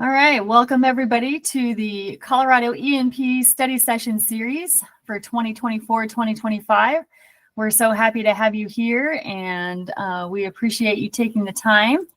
All right, welcome everybody to the Colorado ENP study session series for 2024-2025. We're so happy to have you here, and we appreciate you taking the time.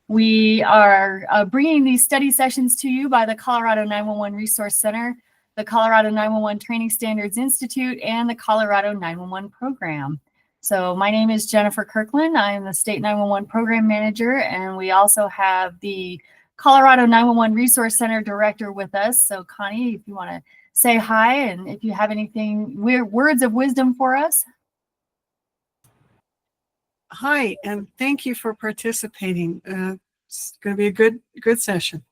We are bringing these study sessions to you by the Colorado 911 Resource Center, the Colorado 911 Training Standards Institute, and the Colorado 911 Program. So my name is Jennifer Kirkland. I am the State 911 Program Manager, and we also have the Colorado 911 Resource Center Director with us. So Connie, if you want to say hi, and if you have anything, words of wisdom for us. Hi, and thank you for participating. It's going to be a good session.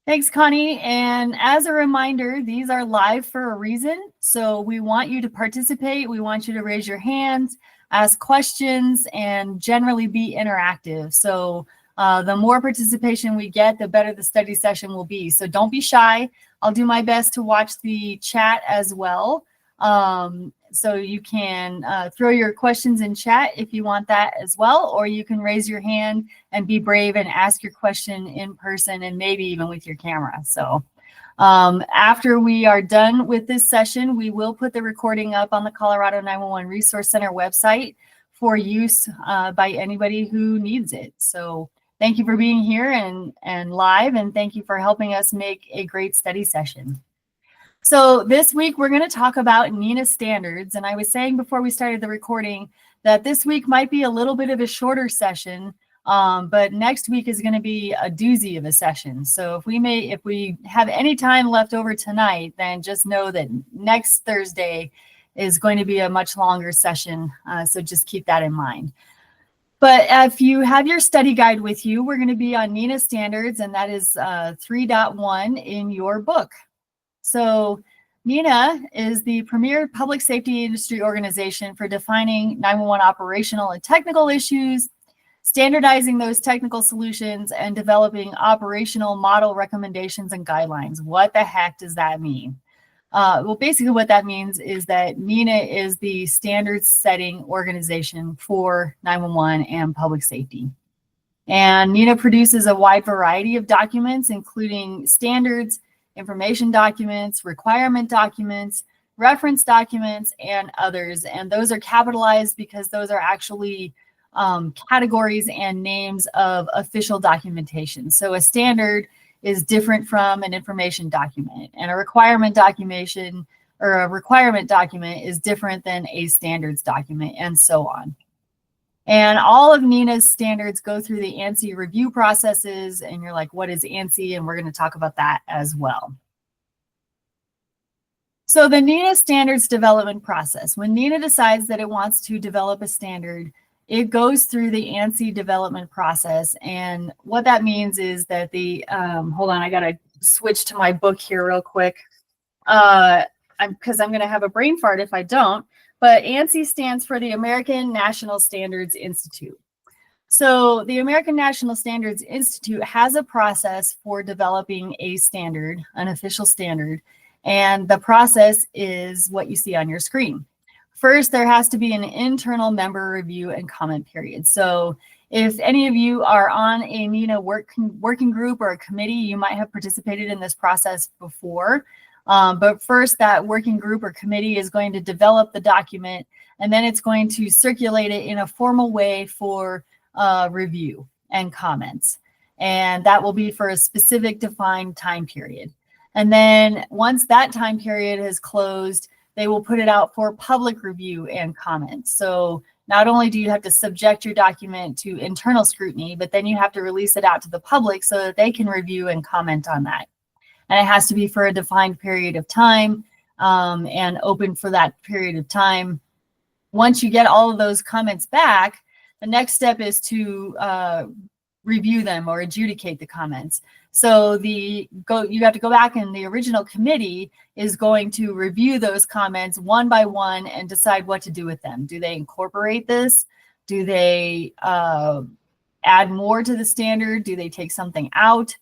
Thanks, Connie. And as a reminder, these are live for a reason. So we want you to participate. We want you to raise your hands, ask questions, and generally be interactive. So the more participation we get, the better the study session will be. So don't be shy. I'll do my best to watch the chat as well. So you can throw your questions in chat if you want that as well, or you can raise your hand and be brave and ask your question in person and maybe even with your camera. So after we are done with this session, we will put the recording up on the Colorado 911 Resource Center website for use by anybody who needs it. So thank you for being here and live, and thank you for helping us make a great study session. So this week we're going to talk about NENA standards, and I was saying before we started the recording that this week might be a little bit of a shorter session, but next week is going to be a doozy of a session. So if we have any time left over tonight, then just know that next Thursday is going to be a much longer session. So just keep that in mind. But if you have your study guide with you, we're going to be on NENA standards, and that is 3.1 in your book. So NENA is the premier public safety industry organization for defining 911 operational and technical issues, standardizing those technical solutions, and developing operational model recommendations and guidelines. What the heck does that mean? Well, basically what that means is that NENA is the standards setting organization for 911 and public safety. And NENA produces a wide variety of documents, including standards, information documents, requirement documents, reference documents, and others. And those are capitalized because those are actually categories and names of official documentation. So a standard is different from an information document, and a requirement document is different than a standards document, and so on. And all of NENA's standards go through the ANSI review processes, and you're like, what is ANSI? And we're going to talk about that as well. So the NENA standards development process, when NENA decides that it wants to develop a standard, it goes through the ANSI development process. And what that means is that hold on, I got to switch to my book here real quick because I'm going to have a brain fart if I don't. But ANSI stands for the American National Standards Institute. So the American National Standards Institute has a process for developing a standard, an official standard, and the process is what you see on your screen. First, there has to be an internal member review and comment period. So if any of you are on a NENA working group or a committee, you might have participated in this process before. But first, that working group or committee is going to develop the document, and then it's going to circulate it in a formal way for review and comments. And that will be for a specific defined time period. And then once that time period has closed, they will put it out for public review and comments. So not only do you have to subject your document to internal scrutiny, but then you have to release it out to the public so that they can review and comment on that. And it has to be for a defined period of time and open for that period of time. Once you get all of those comments back, the next step is to review them or adjudicate the comments. So you have to go back, and the original committee is going to review those comments one by one and decide what to do with them. Do they incorporate this? Do they add more to the standard? Do they take something out?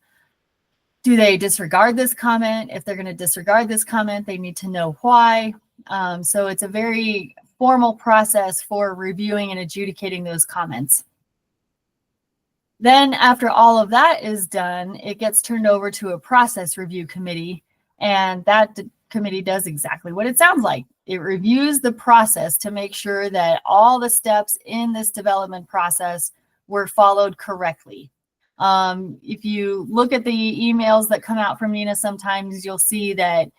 Do they disregard this comment? If they're going to disregard this comment, they need to know why. So it's a very formal process for reviewing and adjudicating those comments. Then after all of that is done, it gets turned over to a process review committee, and that committee does exactly what it sounds like. It reviews the process to make sure that all the steps in this development process were followed correctly. If you look at the emails that come out from NENA, sometimes you'll see that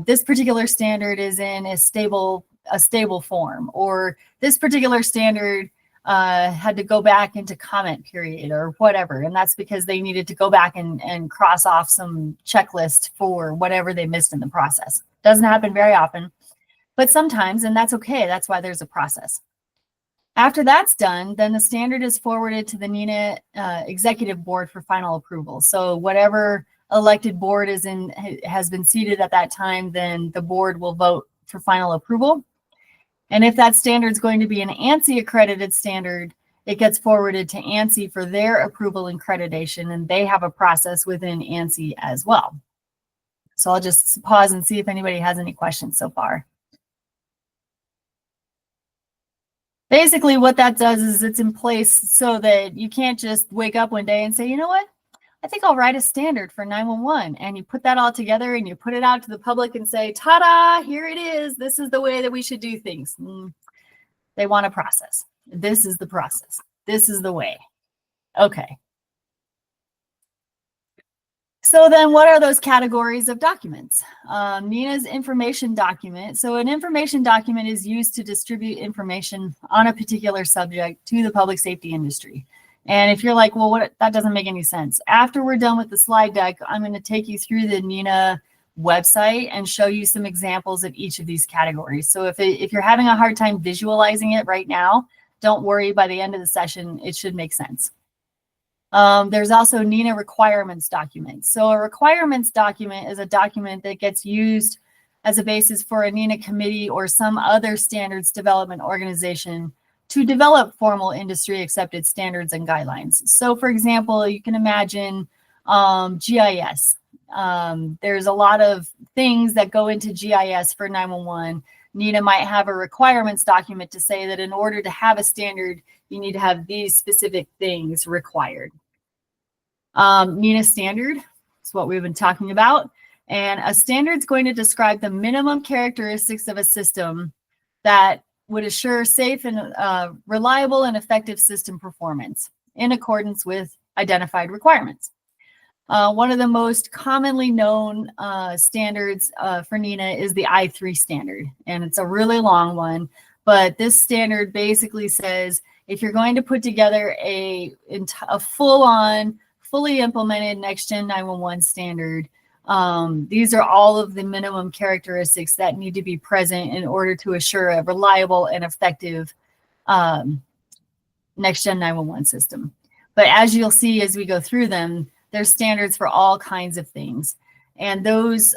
this particular standard is in a stable form, or this particular standard had to go back into comment period or whatever. And that's because they needed to go back and cross off some checklist for whatever they missed in the process. Doesn't happen very often, but sometimes, and that's okay. That's why there's a process. After that's done, then the standard is forwarded to the NENA executive board for final approval. So whatever elected board has been seated at that time, then the board will vote for final approval. And if that standard is going to be an ANSI accredited standard, it gets forwarded to ANSI for their approval and accreditation, and they have a process within ANSI as well. So I'll just pause and see if anybody has any questions so far. Basically, what that does is it's in place so that you can't just wake up one day and say, you know what, I think I'll write a standard for 911. And you put that all together and you put it out to the public and say, ta-da, here it is. This is the way that we should do things. They want a process. This is the process. This is the way. Okay. So then what are those categories of documents? NENA's information document. So an information document is used to distribute information on a particular subject to the public safety industry. And if you're like, well, that doesn't make any sense. After we're done with the slide deck, I'm going to take you through the NENA website and show you some examples of each of these categories. So if you're having a hard time visualizing it right now, don't worry, by the end of the session, it should make sense. There's also NENA requirements document. So a requirements document is a document that gets used as a basis for a NENA committee or some other standards development organization to develop formal industry accepted standards and guidelines. So for example, you can imagine GIS. There's a lot of things that go into GIS for 911. NENA might have a requirements document to say that in order to have a standard, you need to have these specific things required. NENA standard is what we've been talking about. And a standard is going to describe the minimum characteristics of a system that would assure safe and reliable and effective system performance in accordance with identified requirements. One of the most commonly known standards for NENA is the I3 standard, and it's a really long one, but this standard basically says if you're going to put together a full-on, fully implemented next-gen 911 standard, these are all of the minimum characteristics that need to be present in order to assure a reliable and effective next-gen 911 system. But as you'll see as we go through them, there's standards for all kinds of things. And those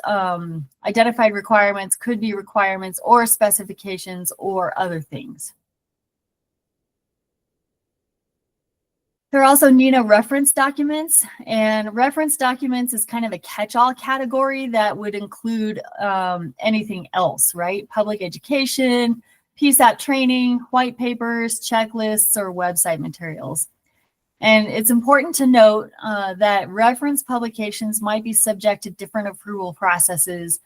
identified requirements could be requirements or specifications or other things. There are also NENA reference documents, and reference documents is kind of a catch-all category that would include anything else, right? Public education, PSAP training, white papers, checklists, or website materials. And it's important to note that reference publications might be subject to different approval processes,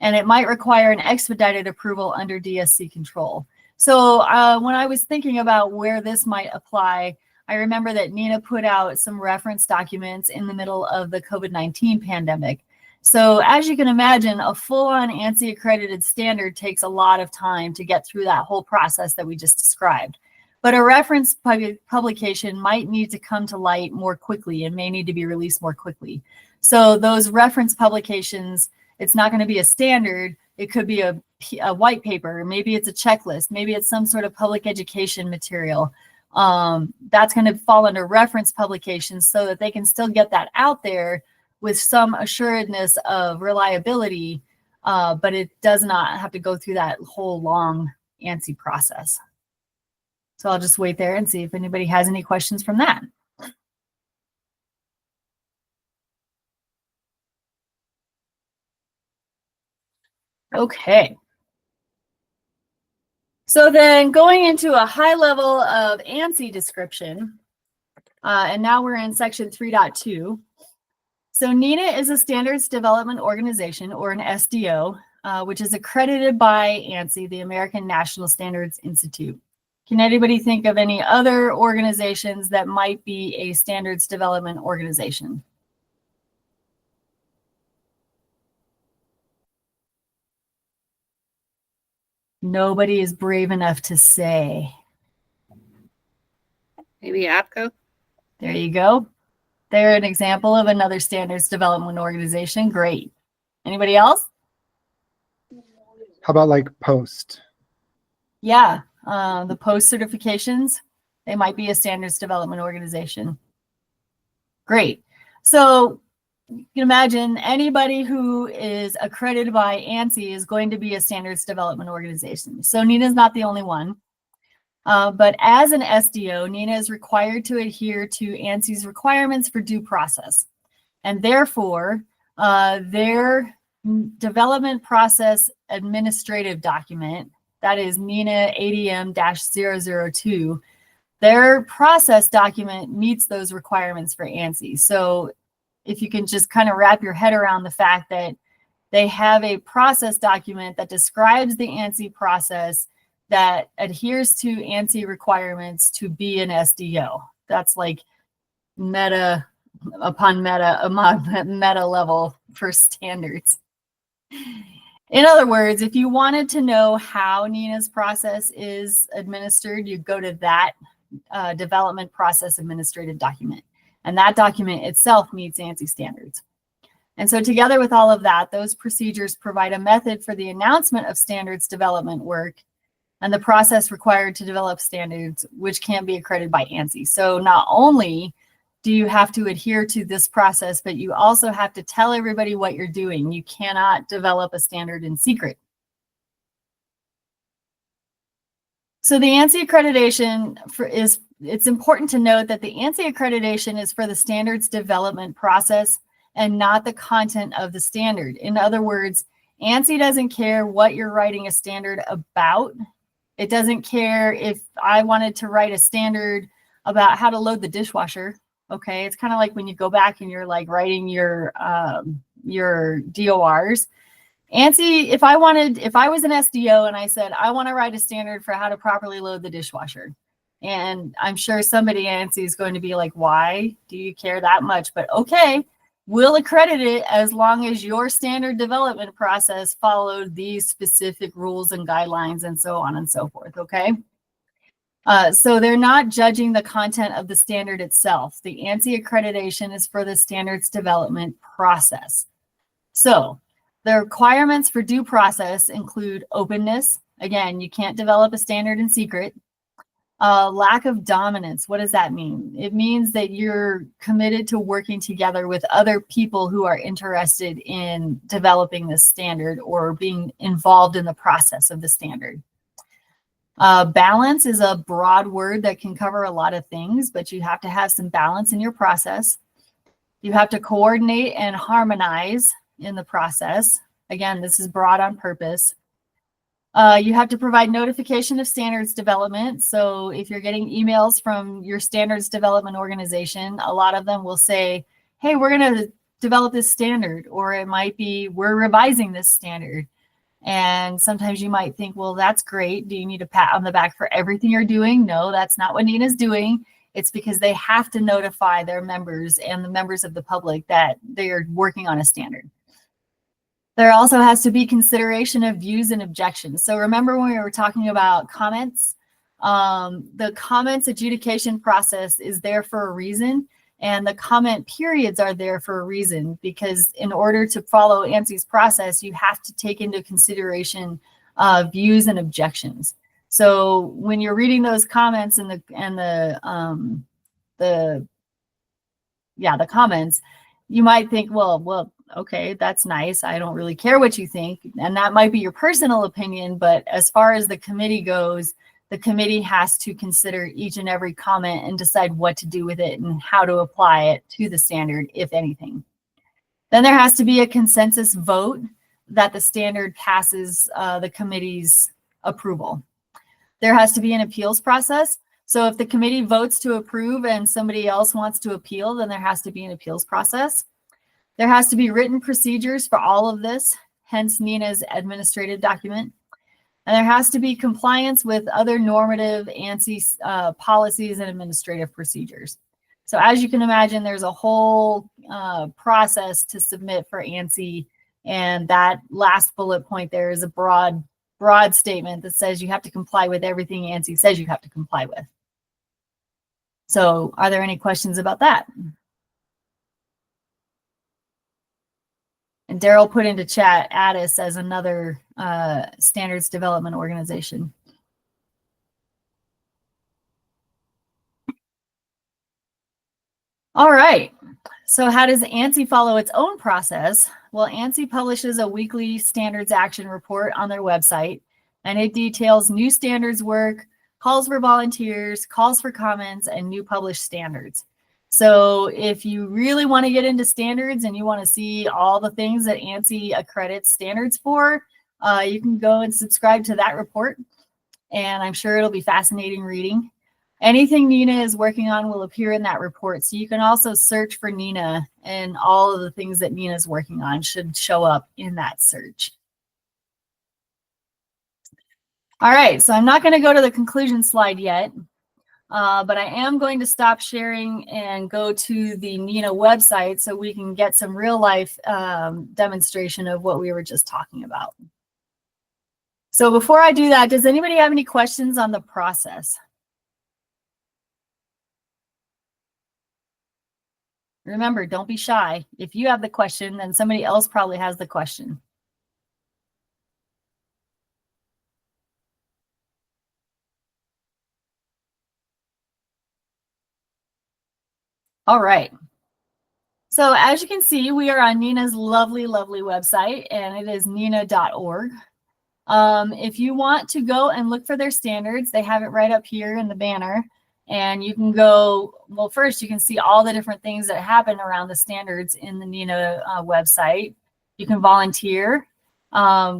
and it might require an expedited approval under DSC control. So when I was thinking about where this might apply, I remember that NENA put out some reference documents in the middle of the COVID-19 pandemic. So as you can imagine, a full-on ANSI accredited standard takes a lot of time to get through that whole process that we just described. But a reference publication might need to come to light more quickly and may need to be released more quickly. So those reference publications, it's not going to be a standard. It could be a white paper. Maybe it's a checklist. Maybe it's some sort of public education material. That's going to fall under reference publications so that they can still get that out there with some assuredness of reliability, but it does not have to go through that whole long ANSI process. So I'll just wait there and see if anybody has any questions from that. Okay. So then going into a high level of ANSI description, And now we're in section 3.2. So NENA is a standards development organization, or an SDO, which is accredited by ANSI, the American National Standards Institute. Can anybody think of any other organizations that might be a standards development organization? Nobody is brave enough to say. Maybe APCO? There you go. They're an example of another standards development organization. Great. Anybody else? How about like Post? Yeah, the post certifications, they might be a standards development organization. Great. So you can imagine anybody who is accredited by ANSI is going to be a standards development organization. So NENA is not the only one. But as an SDO, NENA is required to adhere to ANSI's requirements for due process. And therefore, their development process administrative document, that is NENA ADM-002, their process document meets those requirements for ANSI. So if you can just kind of wrap your head around the fact that they have a process document that describes the ANSI process that adheres to ANSI requirements to be an SDO. That's like meta upon meta level for standards. In other words, if you wanted to know how NENA's process is administered, you go to that development process administrative document. And that document itself meets ANSI standards. And so together with all of that, those procedures provide a method for the announcement of standards development work and the process required to develop standards, which can be accredited by ANSI. So not only do you have to adhere to this process, but you also have to tell everybody what you're doing. You cannot develop a standard in secret. So the ANSI accreditation it's important to note that the ANSI accreditation is for the standards development process and not the content of the standard. In other words, ANSI doesn't care what you're writing a standard about. It doesn't care if I wanted to write a standard about how to load the dishwasher. Okay, it's kind of like when you go back and you're like writing your DORs. ANSI, if I was an SDO and I said, I want to write a standard for how to properly load the dishwasher, and I'm sure somebody ANSI is going to be like, why do you care that much? But okay, we'll accredit it as long as your standard development process followed these specific rules and guidelines and so on and so forth, okay? So they're not judging the content of the standard itself. The ANSI accreditation is for the standards development process. So the requirements for due process include openness. Again, you can't develop a standard in secret. Lack of dominance. What does that mean? It means that you're committed to working together with other people who are interested in developing this standard or being involved in the process of the standard. Balance is a broad word that can cover a lot of things, but you have to have some balance in your process. You have to coordinate and harmonize in the process. Again, this is broad on purpose. You have to provide notification of standards development. So if you're getting emails from your standards development organization, a lot of them will say, hey, we're going to develop this standard, or it might be, we're revising this standard. And sometimes you might think, well, that's great. Do you need a pat on the back for everything you're doing? No, that's not what NENA is doing. It's because they have to notify their members and the members of the public that they are working on a standard. There also has to be consideration of views and objections. So remember when we were talking about comments, the comments adjudication process is there for a reason, and the comment periods are there for a reason, because in order to follow ANSI's process, you have to take into consideration views and objections. So when you're reading those comments and the comments, you might think, well, okay, that's nice. I don't really care what you think. And that might be your personal opinion, but as far as the committee goes, the committee has to consider each and every comment and decide what to do with it and how to apply it to the standard, if anything. Then there has to be a consensus vote that the standard passes the committee's approval. There has to be an appeals process. So if the committee votes to approve and somebody else wants to appeal, then there has to be an appeals process. There has to be written procedures for all of this, hence NENA's administrative document. And there has to be compliance with other normative ANSI policies and administrative procedures. So as you can imagine, there's a whole process to submit for ANSI. And that last bullet point there is a broad statement that says you have to comply with everything ANSI says you have to comply with. So are there any questions about that? And Daryl put into chat ADIS as another standards development organization. All right. So how does ANSI follow its own process? Well, ANSI publishes a weekly standards action report on their website, and it details new standards work, calls for volunteers, calls for comments, and new published standards. So if you really want to get into standards and you want to see all the things that ANSI accredits standards for, you can go and subscribe to that report. And I'm sure it'll be fascinating reading. Anything NENA is working on will appear in that report. So you can also search for NENA, and all of the things that NENA is working on should show up in that search. All right, so I'm not going to go to the conclusion slide yet. But I am going to stop sharing and go to the NENA website so we can get some real life demonstration of what we were just talking about. So before I do that, does anybody have any questions on the process? Remember, don't be shy. If you have the question, then somebody else probably has the question. All right. So as you can see, we are on NENA's lovely, lovely website, and it is nena.org. If you want to go and look for their standards, they have it right up here in the banner. And you can go, well, first you can see all the different things that happen around the standards in the NENA website. You can volunteer,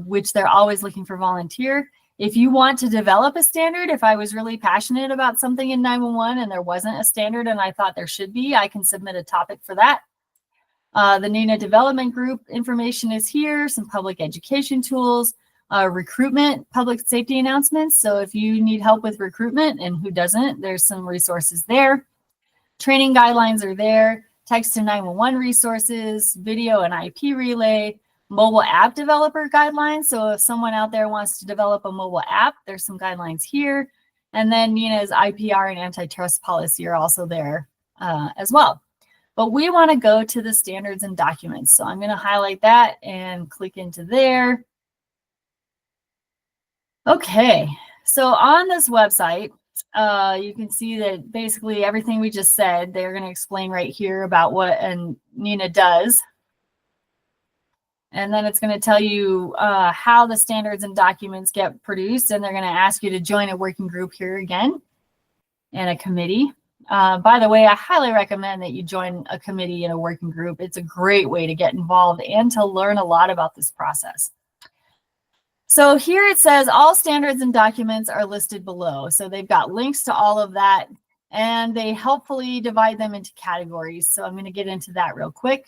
which they're always looking for volunteer. If you want to develop a standard, if I was really passionate about something in 911 and there wasn't a standard and I thought there should be, I can submit a topic for that. The NENA development group information is here, some public education tools, recruitment, public safety announcements. So if you need help with recruitment, and who doesn't, there's some resources there. Training guidelines are there, text to 911 resources, video and IP relay, mobile app developer guidelines. So if someone out there wants to develop a mobile app, there's some guidelines here. And then NENA's IPR and antitrust policy are also there as well. But we want to go to the standards and documents. So I'm going to highlight that and click into there. Okay, so on this website, you can see that basically everything we just said, they're going to explain right here about what NENA does. And then it's going to tell you how the standards and documents get produced. And they're going to ask you to join a working group here again and a committee. By the way, I highly recommend that you join a committee and a working group. It's a great way to get involved and to learn a lot about this process. So here it says all standards and documents are listed below. So they've got links to all of that, and they helpfully divide them into categories. So I'm going to get into that real quick.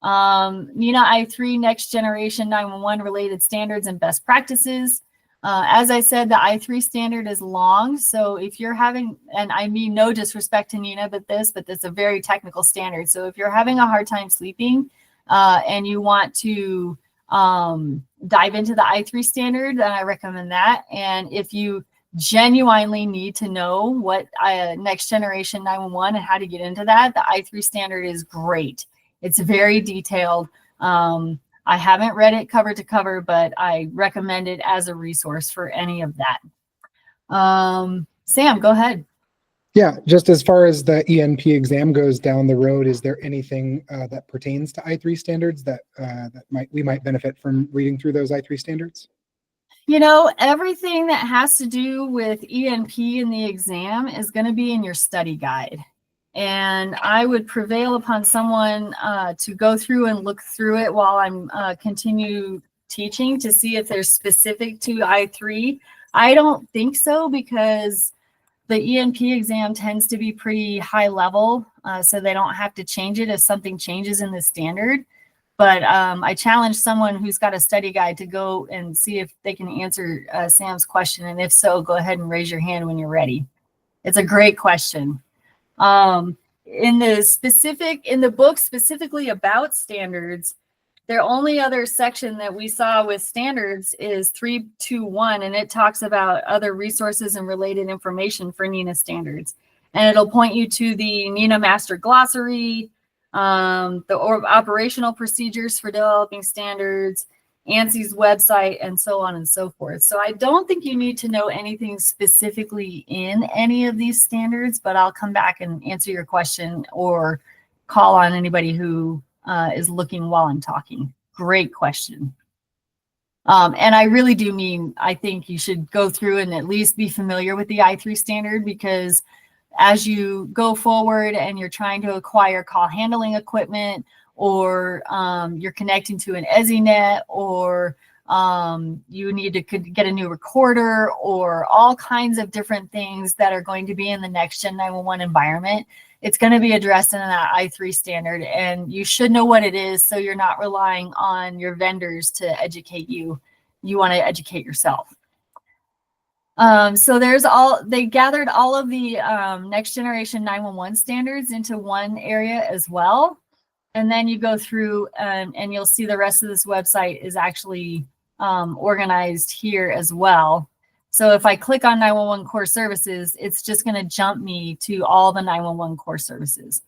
NENA I3 Next Generation 911 related standards and best practices. As I said, the I3 standard is long. So if you're having, and I mean no disrespect to NENA, but this is a very technical standard. So if you're having a hard time sleeping and you want to dive into the I3 standard, then I recommend that. And if you genuinely need to know what next generation 911 and how to get into that, the I3 standard is great. It's very detailed. I haven't read it cover to cover, but I recommend it as a resource for any of that. Sam, go ahead. Yeah, just as far as the ENP exam goes down the road, is there anything that pertains to I3 standards that we might benefit from reading through those I3 standards? You know, everything that has to do with ENP in the exam is going to be in your study guide. And I would prevail upon someone to go through and look through it while I'm continue teaching to see if they're specific to I3. I don't think so, because The ENP exam tends to be pretty high level, so they don't have to change it if something changes in the standard. But I challenge someone who's got a study guide to go and see if they can answer Sam's question. And if so, go ahead and raise your hand when you're ready. It's a great question. In the book specifically about standards, their only other section that we saw with standards is 321, and it talks about other resources and related information for NENA standards. And it'll point you to the NENA Master Glossary, the operational procedures for developing standards, ANSI's website, and so on and so forth. So I don't think you need to know anything specifically in any of these standards, but I'll come back and answer your question or call on anybody who is looking while I'm talking. Great question. And I really do mean, I think you should go through and at least be familiar with the I3 standard, because as you go forward and you're trying to acquire call handling equipment, or you're connecting to an EZNet, or you need to get a new recorder, or all kinds of different things that are going to be in the next Gen 911 environment, it's going to be addressed in that I3 standard, and you should know what it is so you're not relying on your vendors to educate you. You want to educate yourself. So they gathered all of the next generation 911 standards into one area as well. And then you go through and you'll see the rest of this website is actually organized here as well. So if I click on 911 core services, it's just going to jump me to all the 911 core services.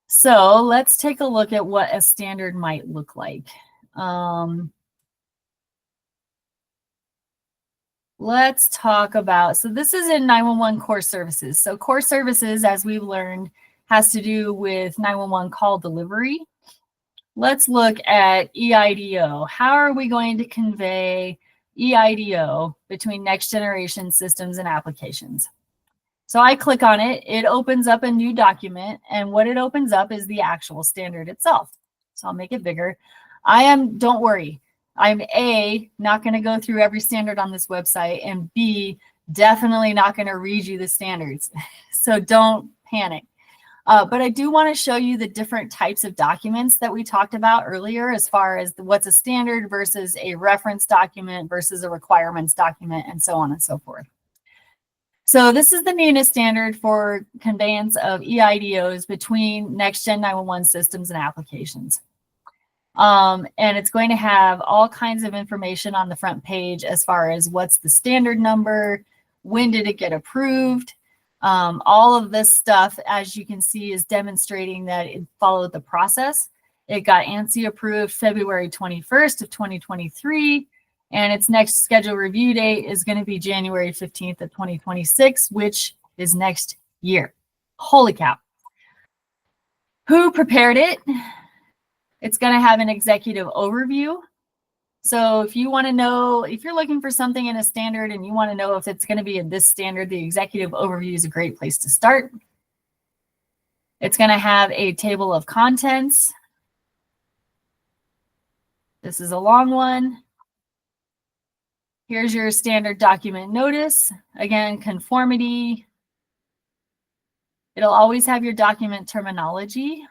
So let's take a look at what a standard might look like. Let's talk about, so this is in 911 core services. So core services, as we've learned, has to do with 911 call delivery. Let's look at EIDO. How are we going to convey EIDO between next generation systems and applications? So I click on it, it opens up a new document, and what it opens up is the actual standard itself. So I'll make it bigger. Don't worry, I'm A, not going to go through every standard on this website, and B, definitely not going to read you the standards. So don't panic. But I do want to show you the different types of documents that we talked about earlier, as far as what's a standard versus a reference document versus a requirements document, and so on and so forth. So this is the NENA standard for conveyance of EIDOs between next gen 911 systems and applications. And it's going to have all kinds of information on the front page as far as what's the standard number, when did it get approved. All of this stuff, as you can see, is demonstrating that it followed the process. It got ANSI approved February 21st of 2023, and its next scheduled review date is going to be January 15th of 2026, which is next year. Holy cow. Who prepared it? It's going to have an executive overview. So if you want to know, if you're looking for something in a standard and you want to know if it's going to be in this standard, the executive overview is a great place to start. It's going to have a table of contents. This is a long one. Here's your standard document notice. Again, conformity. It'll always have your document terminology.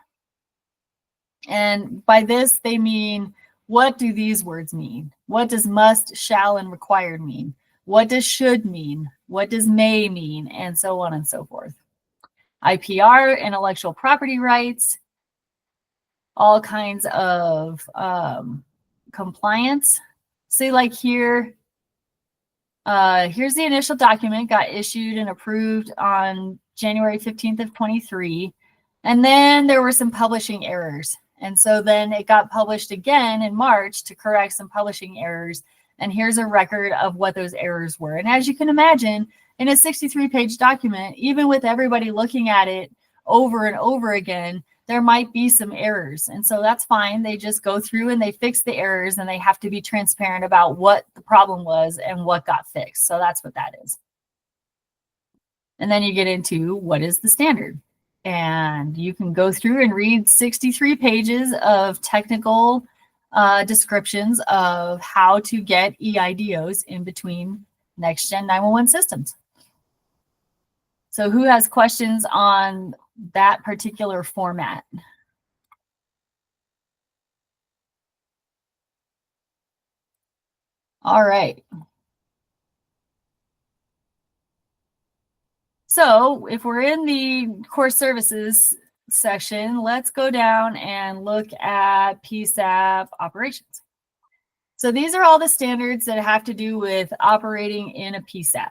And by this, they mean, what do these words mean? What does must, shall, and required mean? What does should mean? What does may mean? And so on and so forth. IPR, intellectual property rights, all kinds of compliance. See, like here, here's the initial document, got issued and approved on January 15th of 23. And then there were some publishing errors. And so then it got published again in March to correct some publishing errors. And here's a record of what those errors were. And as you can imagine, in a 63-page document, even with everybody looking at it over and over again, there might be some errors. And so that's fine. They just go through and they fix the errors, and they have to be transparent about what the problem was and what got fixed. So that's what that is. And then you get into what is the standard. And you can go through and read 63 pages of technical descriptions of how to get EIDOs in between next-gen 911 systems. So who has questions on that particular format? All right. So if we're in the core services section, let's go down and look at PSAP operations. So these are all the standards that have to do with operating in a PSAP.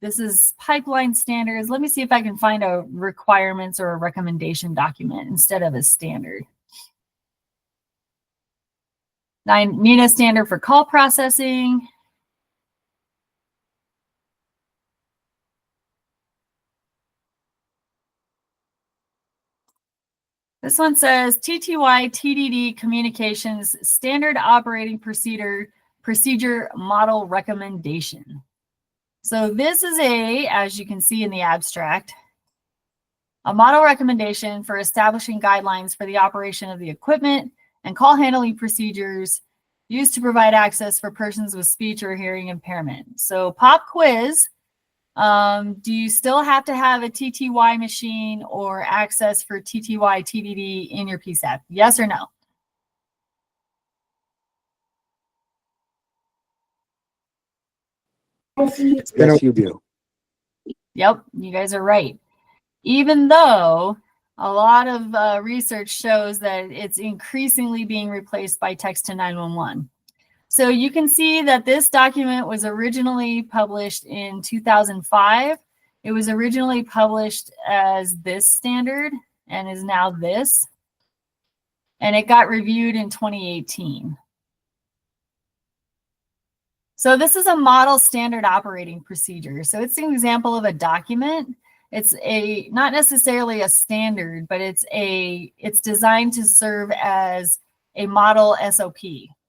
This is pipeline standards. Let me see if I can find a requirements or a recommendation document instead of a standard. NENA standard for call processing. This one says TTY TDD Communications Standard Operating Procedure Model Recommendation. So this is as you can see in the abstract, a model recommendation for establishing guidelines for the operation of the equipment and call handling procedures used to provide access for persons with speech or hearing impairment. So pop quiz. Do you still have to have a TTY machine or access for TTY TDD in your PSAP? Yes or no? Yes, you do. Yep, you guys are right. Even though a lot of research shows that it's increasingly being replaced by text to 911. So you can see that this document was originally published in 2005. It was originally published as this standard and is now this. And it got reviewed in 2018. So this is a model standard operating procedure. So it's an example of a document. It's not necessarily a standard, but it's designed to serve as a model SOP.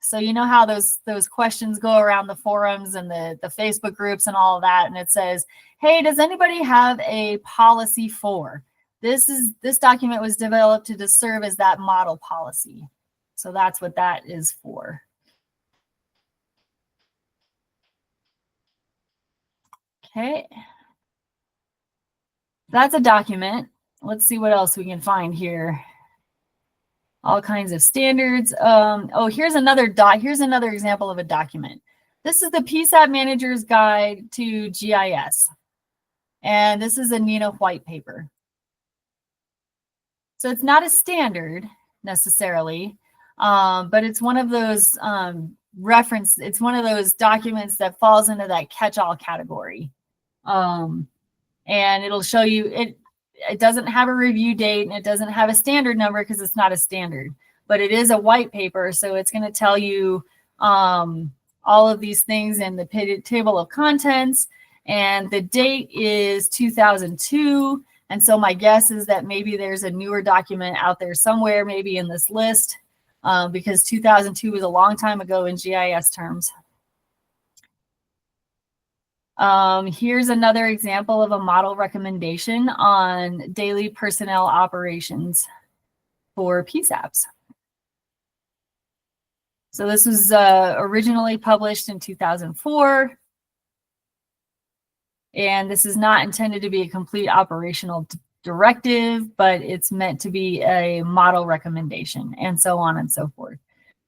So you know how those questions go around the forums and the Facebook groups and all of that, and it says, hey, does anybody have a policy for? This document was developed to serve as that model policy. So that's what that is for. Okay. That's a document. Let's see what else we can find here. All kinds of standards. Oh, here's another example of a document. This is the PSAP Manager's Guide to GIS. And this is a NENA white paper. So it's not a standard necessarily, but it's one of those it's one of those documents that falls into that catch-all category. And it'll show you, it doesn't have a review date and it doesn't have a standard number because it's not a standard, but it is a white paper. So it's going to tell you all of these things in the table of contents, and the date is 2002. And so my guess is that maybe there's a newer document out there somewhere, maybe in this list, because 2002 was a long time ago in GIS terms. Here's another example of a model recommendation on daily personnel operations for PSAPs. So this was originally published in 2004. And this is not intended to be a complete operational directive, but it's meant to be a model recommendation, and so on and so forth.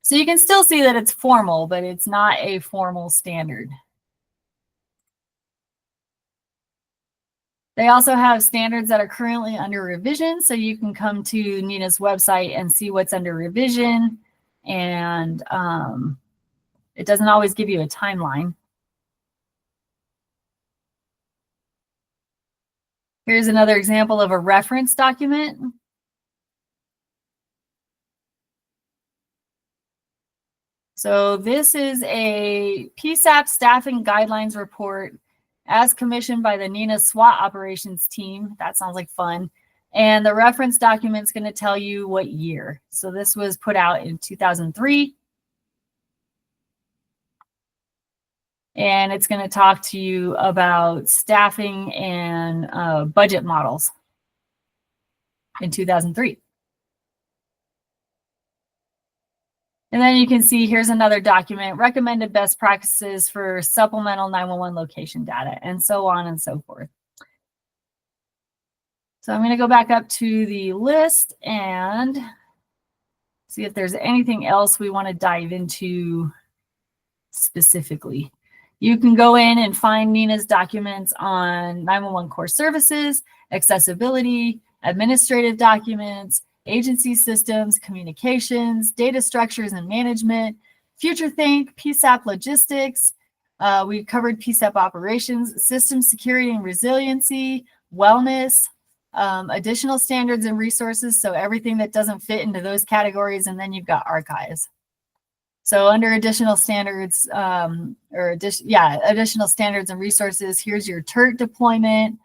So you can still see that it's formal, but it's not a formal standard. They also have standards that are currently under revision, so you can come to NENA's website and see what's under revision, and it doesn't always give you a timeline. Here's another example of a reference document. So this is a PSAP staffing guidelines report as commissioned by the NENA SWAT operations team. That sounds like fun. And the reference document is going to tell you what year. So this was put out in 2003. And it's going to talk to you about staffing and budget models in 2003. And then you can see here's another document, recommended best practices for supplemental 911 location data, and so on and so forth. So I'm going to go back up to the list and see if there's anything else we want to dive into specifically. You can go in and find NENA's documents on 911 core services, accessibility, administrative documents, agency systems, communications, data structures and management, future think, PSAP logistics. We covered PSAP operations, system security and resiliency, wellness, additional standards and resources. So everything that doesn't fit into those categories. And then you've got archives. So under additional standards, additional standards and resources, here's your TERT deployment.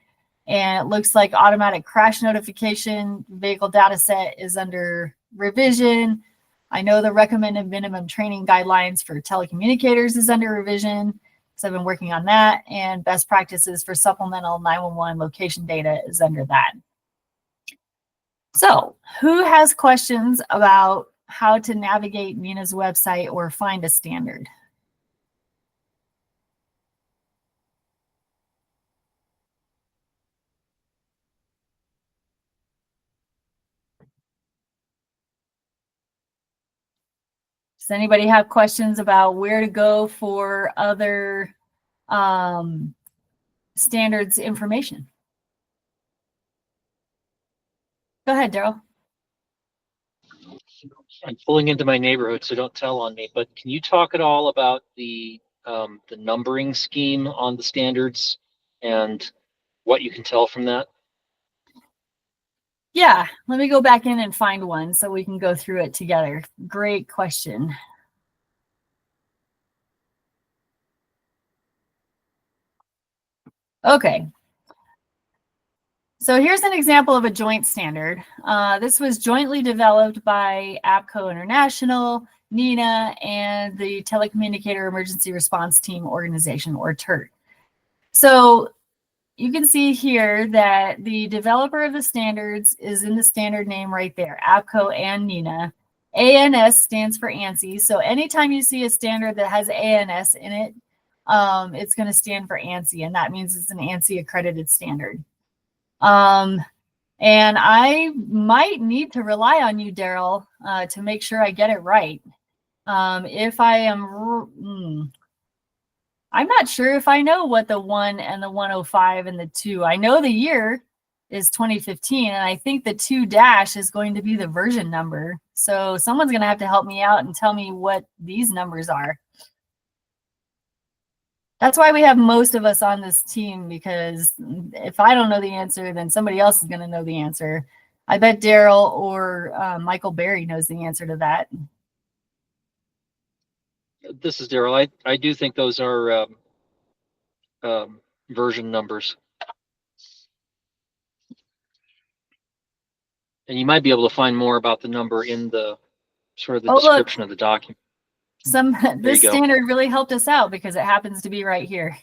And it looks like automatic crash notification vehicle data set is under revision. I know the recommended minimum training guidelines for telecommunicators is under revision. So I've been working on that. And best practices for supplemental 911 location data is under that. So who has questions about how to navigate NENA's website or find a standard? Does anybody have questions about where to go for other standards information? Go ahead, Daryl. I'm pulling into my neighborhood, so don't tell on me, but can you talk at all about the numbering scheme on the standards and what you can tell from that? Yeah, let me go back in and find one so we can go through it together. Great question. Okay. So here's an example of a joint standard. This was jointly developed by APCO International, NENA, and the Telecommunicator Emergency Response Team Organization, or TERT. So you can see here that the developer of the standards is in the standard name right there, APCO and NENA. ANS stands for ANSI. So anytime you see a standard that has ANS in it, it's going to stand for ANSI, and that means it's an ANSI accredited standard. And I might need to rely on you, Daryl, to make sure I get it right. If I am, I'm not sure if I know what the 1 and the 105 and the 2. I know the year is 2015, and I think the 2- is going to be the version number. So someone's going to have to help me out and tell me what these numbers are. That's why we have most of us on this team, because if I don't know the answer, then somebody else is going to know the answer. I bet Daryl or Michael Berry knows the answer to that. This is Daryl. I do think those are version numbers. And you might be able to find more about the number in the sort of the description of the document. This standard really helped us out because it happens to be right here.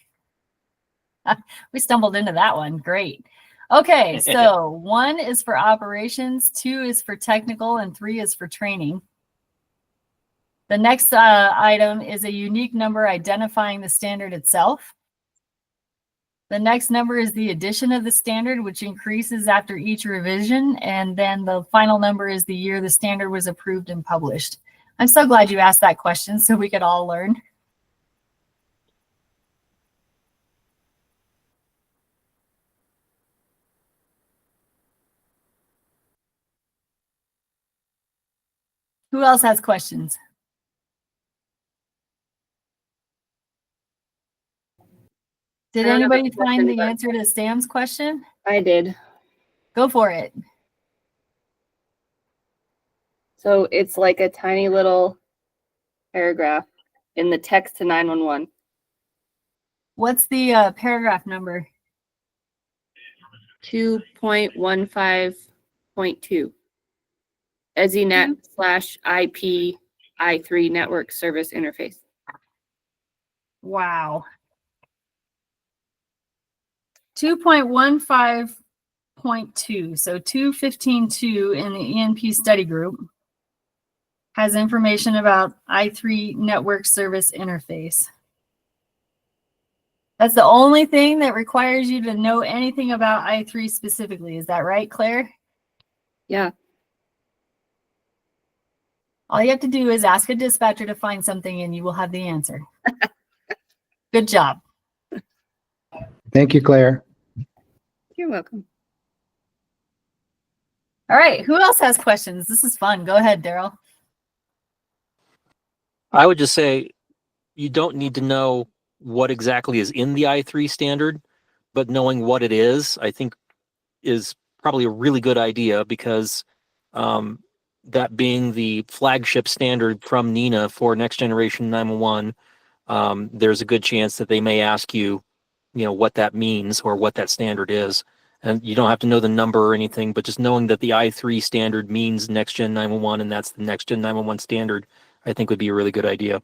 We stumbled into that one. Great. Okay, so 1 is for operations, 2 is for technical, and 3 is for training. The next item is a unique number identifying the standard itself. The next number is the addition of the standard, which increases after each revision. And then the final number is the year the standard was approved and published. I'm so glad you asked that question so we could all learn. Who else has questions? Did anybody find the answer to Sam's question? I did. Go for it. So it's like a tiny little paragraph in the text to 911. What's the paragraph number? 2.15.2. EZNet/IP I3 network service interface. Wow. 2.15.2, so 2.15.2 in the ENP study group. has information about i3 network service interface. That's the only thing that requires you to know anything about i3 specifically. Is that right, Claire? Yeah. All you have to do is ask a dispatcher to find something and you will have the answer. Good job. Thank you, Claire. You're welcome. All right, who else has questions? This is fun. Go ahead, Daryl. I would just say you don't need to know what exactly is in the i3 standard, but knowing what it is, I think, is probably a really good idea because that being the flagship standard from NENA for next generation 911, there's a good chance that they may ask you, what that means or what that standard is. And you don't have to know the number or anything, but just knowing that the i3 standard means next gen 911 and that's the next gen 911 standard, I think would be a really good idea.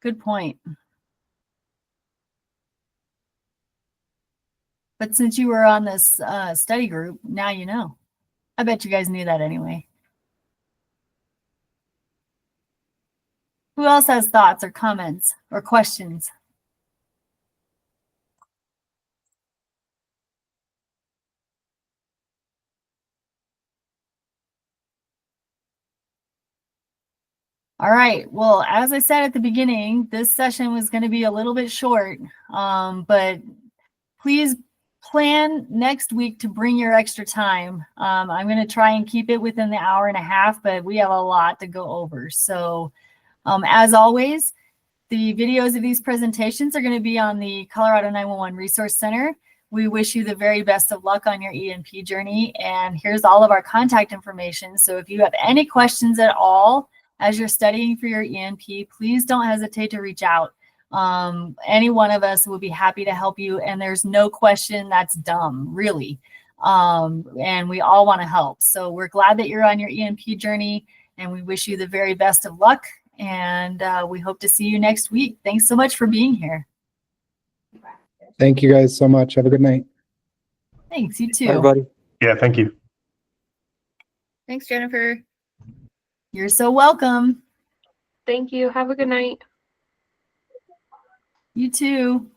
Good point. But since you were on this study group, now you know. I bet you guys knew that anyway. Who else has thoughts or comments or questions? All right. Well, as I said at the beginning, this session was going to be a little bit short, but please plan next week to bring your extra time. I'm going to try and keep it within the hour and a half, but we have a lot to go over. So as always, the videos of these presentations are going to be on the Colorado 911 Resource Center. We wish you the very best of luck on your ENP journey. And here's all of our contact information. So if you have any questions at all as you're studying for your ENP, please don't hesitate to reach out. Any one of us will be happy to help you. And there's no question that's dumb, really. And we all want to help. So we're glad that you're on your ENP journey and we wish you the very best of luck. And we hope to see you next week. Thanks so much for being here. Thank you guys so much. Have a good night. Thanks, you too. Bye, everybody. Yeah, thank you. Thanks, Jennifer. You're so welcome. Thank you. Have a good night. You too.